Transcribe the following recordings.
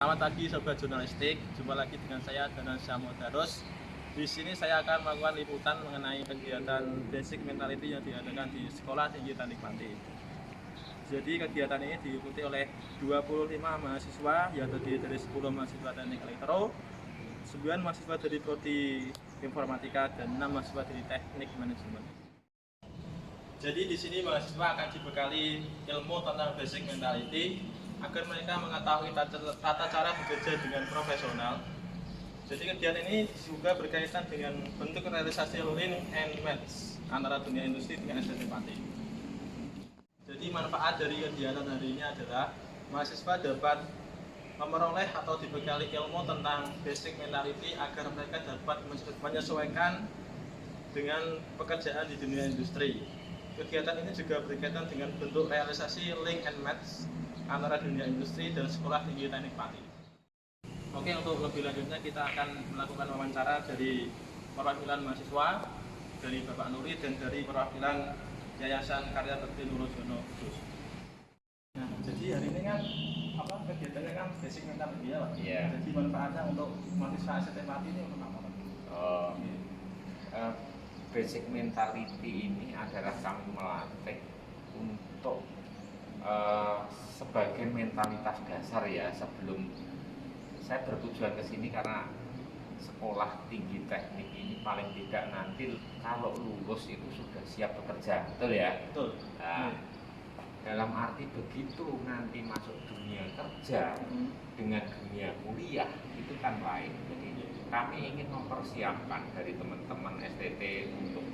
Selamat pagi sobat jurnalistik, jumpa lagi dengan saya Danan Syahmudarus. Di sini saya akan melakukan liputan mengenai kegiatan basic mentality yang diadakan di Sekolah Tinggi Teknik Pati. Jadi kegiatan ini diikuti oleh 25 mahasiswa yang terdiri dari 10 mahasiswa teknik elektro, 9 mahasiswa dari prodi informatika dan 6 mahasiswa dari teknik manajemen. Jadi di sini mahasiswa akan dibekali ilmu tentang basic mentality agar mereka mengetahui tata cara bekerja dengan profesional. Jadi kegiatan ini juga berkaitan dengan bentuk realisasi link and match antara dunia industri dengan STT Pati. Jadi manfaat dari kegiatan hari ini adalah mahasiswa dapat memperoleh atau dibekali ilmu tentang basic mentality agar mereka dapat menyesuaikan dengan pekerjaan di dunia industri. Kegiatan ini juga berkaitan dengan bentuk realisasi link and match antara dunia industri dan Sekolah Tinggi Teknik Pati. Oke, untuk lebih lanjutnya kita akan melakukan wawancara dari perwakilan mahasiswa, dari Bapak Nuri dan dari perwakilan Yayasan Karya Bakti Nurojono Kudus. Nah, jadi hari ini kan kegiatannya kan basic mentality ya, Pak. Iya. Jadi manfaatnya untuk mahasiswa STT Pati ini untuk apa, Pak? Basic mentality ini adalah kami melatih untuk sebagai mentalitas dasar ya, sebelum saya bertujuan ke sini karena sekolah tinggi teknik ini paling tidak nanti kalau lulus itu sudah siap bekerja, betul ya? Betul. Nah, dalam arti begitu nanti masuk dunia kerja dengan dunia kuliah itu kan lain. Jadi kami ingin mempersiapkan dari teman-teman STT untuk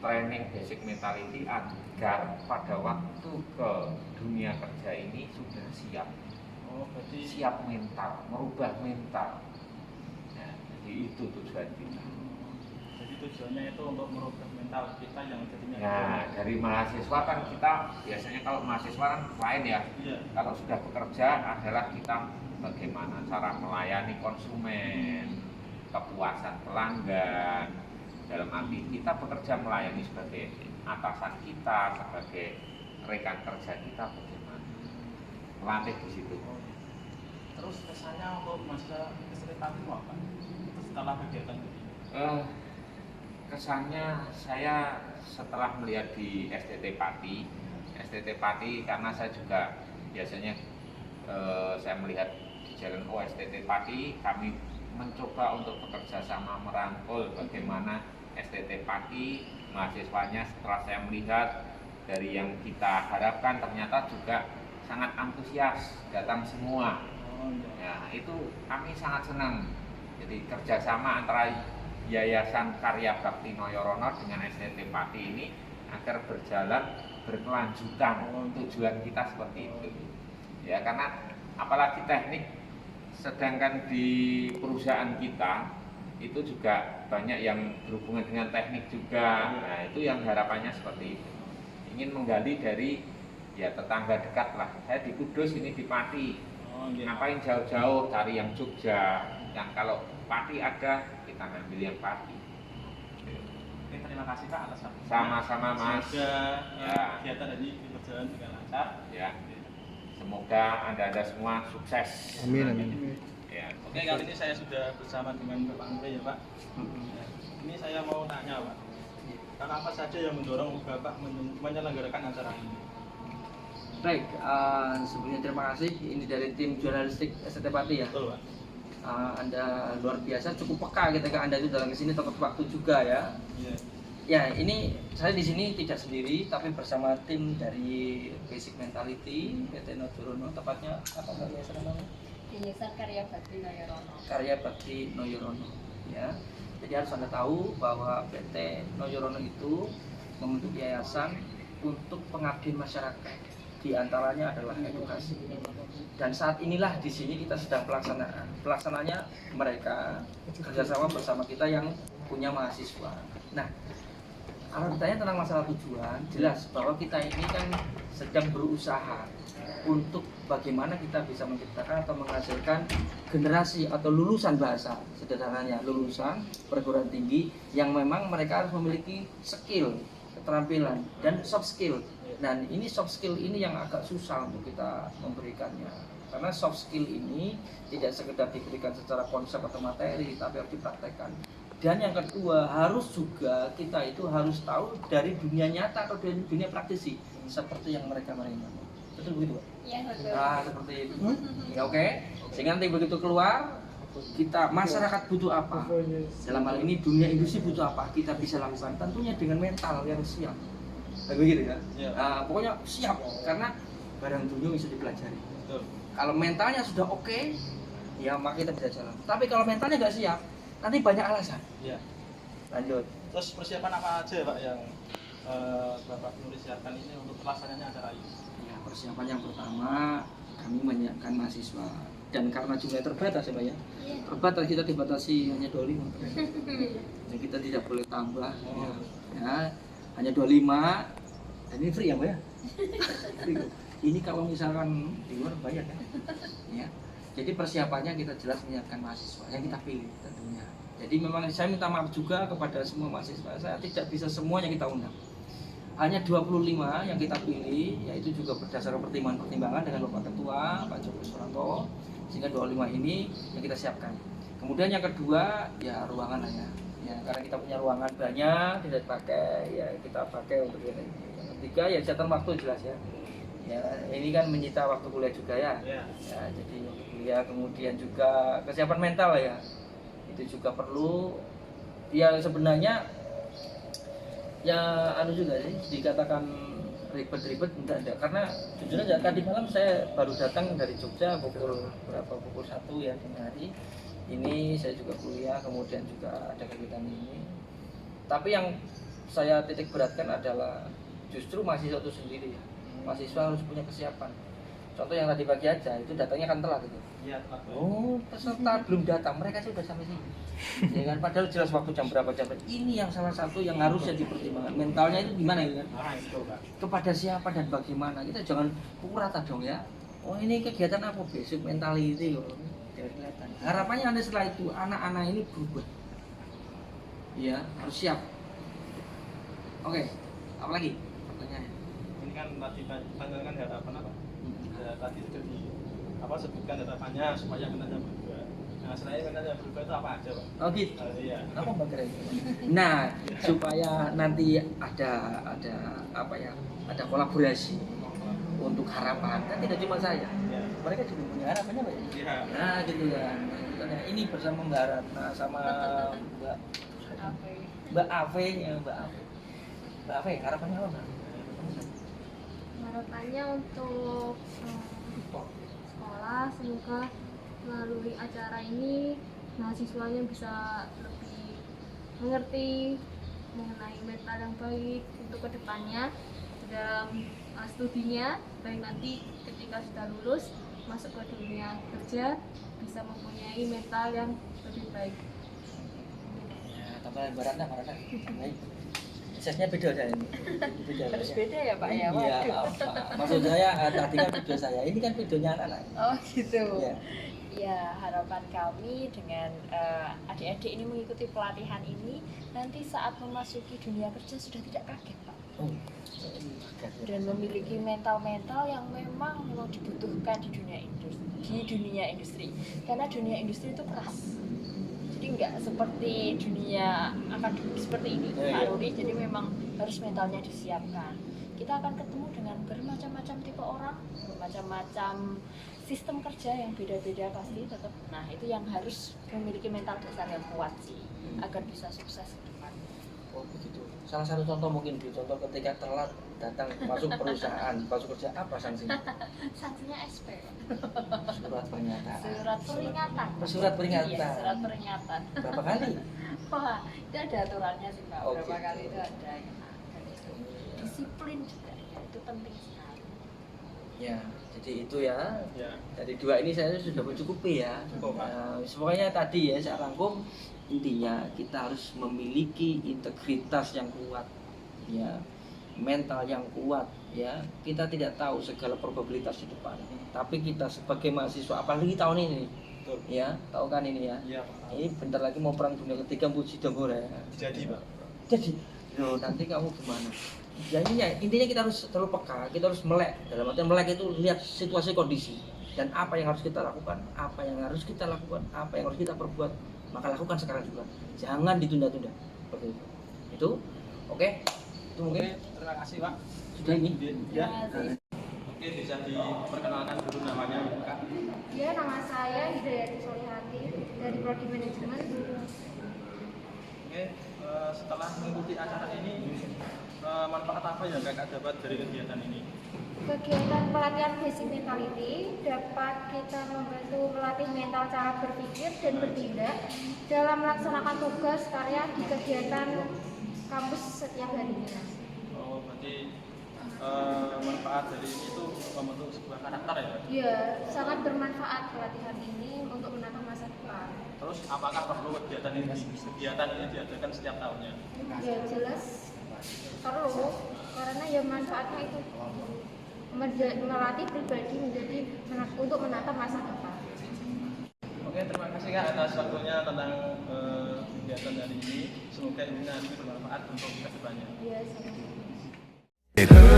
training basic mentality agar pada waktu ke dunia kerja ini sudah siap. Oh, berarti Siap mental, merubah mental. Nah, jadi itu tujuan kita. Jadi tujuannya itu untuk merubah mental kita yang jadinya. Nah, dari mahasiswa kan kita biasanya kalau mahasiswa kan lain ya. Iya. Kalau sudah bekerja adalah kita bagaimana cara melayani konsumen, kepuasan pelanggan. Dalam arti kita bekerja melayani sebagai atasan kita, sebagai rekan kerja kita bagaimana. Melatih di situ. Terus kesannya untuk masa kesulitan itu apa? Setelah kegiatan ini? Kesannya saya setelah melihat di STT Pati karena saya juga biasanya saya melihat di jalan STT Pati, kami mencoba untuk bekerja sama merangkul bagaimana STT Pati mahasiswanya. Setelah saya melihat dari yang kita harapkan ternyata juga sangat antusias datang semua. Ya, itu kami sangat senang. Jadi kerjasama antara Yayasan Karya Bakti Noyorono dengan STT Pati ini agar berjalan berkelanjutan. Tujuan kita seperti itu. Ya, karena apalagi teknik, sedangkan di perusahaan kita itu juga banyak yang berhubungan dengan teknik juga. Nah, itu yang harapannya seperti itu. Ingin menggali dari ya tetangga dekat lah. Saya di Kudus, ini di Pati. Ngapain jauh-jauh cari yang Jogja? Yang kalau Pati ada, kita ngambil yang Pati. Oke, terima kasih Pak atas waktunya. Sama-sama Mas. Semoga kegiatan ini berjalan dengan lancar. Ya. Semoga Anda semua sukses. Amin, amin. Ya. Oke, kali ini saya sudah bersama dengan Bapak Nuri ya Pak. Ini saya mau tanya Pak, apa saja yang mendorong Bapak menyelenggarakan acara ini? Baik, sebelumnya terima kasih. Ini dari tim jurnalistik STT Pati ya. Betul Pak. Anda luar biasa, cukup peka ketika Anda itu datang ke sini tepat waktu juga ya. Iya. Ya, ini saya di sini tidak sendiri, tapi bersama tim dari Basic Mentality PT Noyorono, tepatnya apa yayasan namanya? Yayasan Karya Bakti Noyorono. Karya Bakti Noyorono. Ya, jadi harus Anda tahu bahwa PT Noyorono itu membentuk yayasan untuk pengabdian masyarakat. Di antaranya adalah edukasi. Dan saat inilah di sini kita sedang pelaksananya mereka kerjasama bersama kita yang punya mahasiswa. Nah, kalau ditanya tentang masalah tujuan, jelas bahwa kita ini kan sedang berusaha untuk bagaimana kita bisa menciptakan atau menghasilkan generasi atau lulusan bahasa, sederhananya lulusan perguruan tinggi yang memang mereka harus memiliki skill, keterampilan dan soft skill Nah, ini soft skill ini yang agak susah untuk kita memberikannya. Karena soft skill ini tidak sekedar diberikan secara konsep atau materi, tapi harus dipraktekkan. Dan yang kedua, harus juga kita itu harus tahu dari dunia nyata atau dari dunia praktisi, seperti yang mereka. Betul begitu, Pak? Iya, betul. Nah, seperti itu. Ya, oke. Sehingga nanti begitu keluar, kita masyarakat butuh apa? Dalam hal ini dunia industri butuh apa? Kita bisa lakukan tentunya dengan mental yang siap. Kayak begitu ya. Iya. Nah, pokoknya siap karena barang dunia bisa dipelajari. Betul. Kalau mentalnya sudah oke, ya maka kita bisa jalan. Tapi kalau mentalnya nggak siap, nanti banyak alasan. Iya. Lanjut. Terus persiapan apa aja Pak yang Bapak perlu siapkan ini untuk pelaksananya acara ini? Ya, persiapan yang pertama kami menyiapkan mahasiswa dan karena jumlahnya terbatas ya Pak ya. Iya. Terbatas, kita dibatasi hanya 25. Jadi kita tidak boleh tambah. Ya, hanya 25. Dan ini free ya Pak ya? Free. Ini kalau misalkan di luar bayar kan? Ya. Jadi persiapannya kita jelas menyiapkan mahasiswa yang kita pilih tentunya. Jadi memang saya minta maaf juga kepada semua mahasiswa. Saya tidak bisa semuanya kita undang. Hanya 25 yang kita pilih, yaitu juga berdasarkan pertimbangan-pertimbangan dengan Bapak Ketua, Pak Joko Suranto. Sehingga 25 ini yang kita siapkan. Kemudian yang kedua, ya ruangan lah ya. Ya, karena kita punya ruangan banyak, tidak dipakai, ya kita pakai untuk ini. Yang ketiga, ya jatuh waktu jelas ya. Ya, ini kan menyita waktu kuliah juga ya. Iya. Ya, jadi waktu kuliah, kemudian juga kesiapan mental lah ya. Itu juga perlu. Ya sebenarnya ya anu juga sih dikatakan ribet-ribet enggak karena jujur aja tadi malam saya baru datang dari Jogja pukul 1 ya dini hari. Ini saya juga kuliah, kemudian juga ada kegiatan ini. Tapi yang saya titik beratkan adalah justru mahasiswa itu sendiri ya. Mahasiswa harus punya kesiapan. Contoh yang tadi pagi aja itu datangnya kan telat itu. Iya, tepat. Oh, peserta belum datang, mereka sudah sampai sini. Ya kan, padahal jelas waktu jam berapa. Ini yang salah satu yang harusnya dipertimbangkan. Mentalnya itu gimana ya kan? Nah, itu Pak. Kepada siapa dan bagaimana. Kita jangan pukul rata dong ya. Oh, ini kegiatan apa besok mentality loh. Jangan kelihatan. Harapannya Anda setelah itu anak-anak ini berubah. Ya, harus siap. Oke, apa lagi? Pertanyaannya. Ini kan tadi panjangkan harapan apa? Ya, tadi sudah di sebutkan harapannya supaya mentalnya berubah. Nah, selain mentalnya berubah itu apa aja Pak? Oh gitu. Iya. Apa Mbak Keren? Nah, supaya nanti ada apa ya? Ada kolaborasi untuk harapan. Kan tidak cuma saya. Iya. Mereka juga punya harapannya Pak. Iya. Nah, gitu kan. Nah, ini bersama Mbak Ratna sama Mbak Ave ya, Mbak Ave. Mbak Ave, harapannya apa Mbak? Harapannya untuk sekolah semoga melalui acara ini mahasiswanya bisa lebih mengerti mengenai mental yang baik untuk kedepannya dalam studinya, baik nanti ketika sudah lulus masuk ke dunia kerja bisa mempunyai mental yang lebih baik. Ya, tambah Mbak Ratna. Baik. Sesnya beda saya ini. Harus beda ya Pak ya? Iya, Waduh. maksud saya tadi kan video saya, ini kan videonya anak-anak. Oh gitu. Iya. Ya, harapan kami dengan adik-adik ini mengikuti pelatihan ini nanti saat memasuki dunia kerja sudah tidak kaget Pak. Oh. Dan memiliki mental-mental yang memang dibutuhkan di dunia industri. Karena dunia industri itu keras. Jadi nggak seperti dunia akademik seperti ini Pak Rudi, jadi memang harus mentalnya disiapkan. Kita akan ketemu dengan bermacam-macam tipe orang, bermacam-macam sistem kerja yang beda-beda pasti tetap. Nah itu yang harus memiliki mental dasar yang kuat sih agar bisa sukses ke depan. Oh begitu. Salah satu contoh mungkin contoh ketika telat datang masuk perusahaan, masuk kerja apa sanksinya? Sanksinya SP. Surat peringatan. Surat peringatan. Surat peringatan. Iya, surat peringatan. Berapa kali? Wah, itu ada aturannya sih Pak. Oh, Berapa gitu. kali itu ada. Dan itu disiplin juga ya, itu penting sekali. Ya, jadi itu ya. Ya. Dari dua ini saya sudah mencukupi ya. Cukup, Pak. Nah, semuanya tadi ya saya rangkum, intinya kita harus memiliki integritas yang kuat, ya, mental yang kuat, ya. Kita tidak tahu segala probabilitas di depan, tapi kita sebagai mahasiswa, apalagi tahun ini, Betul. ya, tahu kan ini ya. Iya Pak. Ini bentar lagi mau perang dunia ketiga, Puji Dongore. Jadi Pak. Jadi, loh nanti kamu gimana? Ya intinya kita harus terlalu peka, kita harus melek. Dalam artian melek itu lihat situasi kondisi dan apa yang harus kita lakukan, apa yang harus kita lakukan, apa yang harus kita perbuat, maka lakukan sekarang juga. Jangan ditunda-tunda. Seperti itu. Itu oke. Itu mungkin. Terima kasih Pak. Sudah ini. Ya. Oke, bisa diperkenalkan dulu namanya Kak. Ya, nama saya Hidayati Solihati dari Prodi Manajemen. Oke, setelah mengikuti acara ini, manfaat apa yang Kakak dapat dari kegiatan ini? Kegiatan pelatihan basic mentality dapat kita membantu melatih mental cara berpikir dan bertindak dalam melaksanakan tugas karya di kegiatan kampus setiap harinya. Oh, berarti manfaat dari ini itu membentuk sebuah karakter ya? Ya, sangat bermanfaat pelatihan ini untuk menata masa depan. Terus apakah perlu kegiatan ini diadakan setiap tahunnya? Ya jelas perlu, karena ya manfaatnya itu melatih pribadi untuk menata masa depan. Oke, terima kasih Kak atas waktunya tentang kegiatan hari ini. Semoga ini nanti bermanfaat untuk kedepannya. Ya, sama.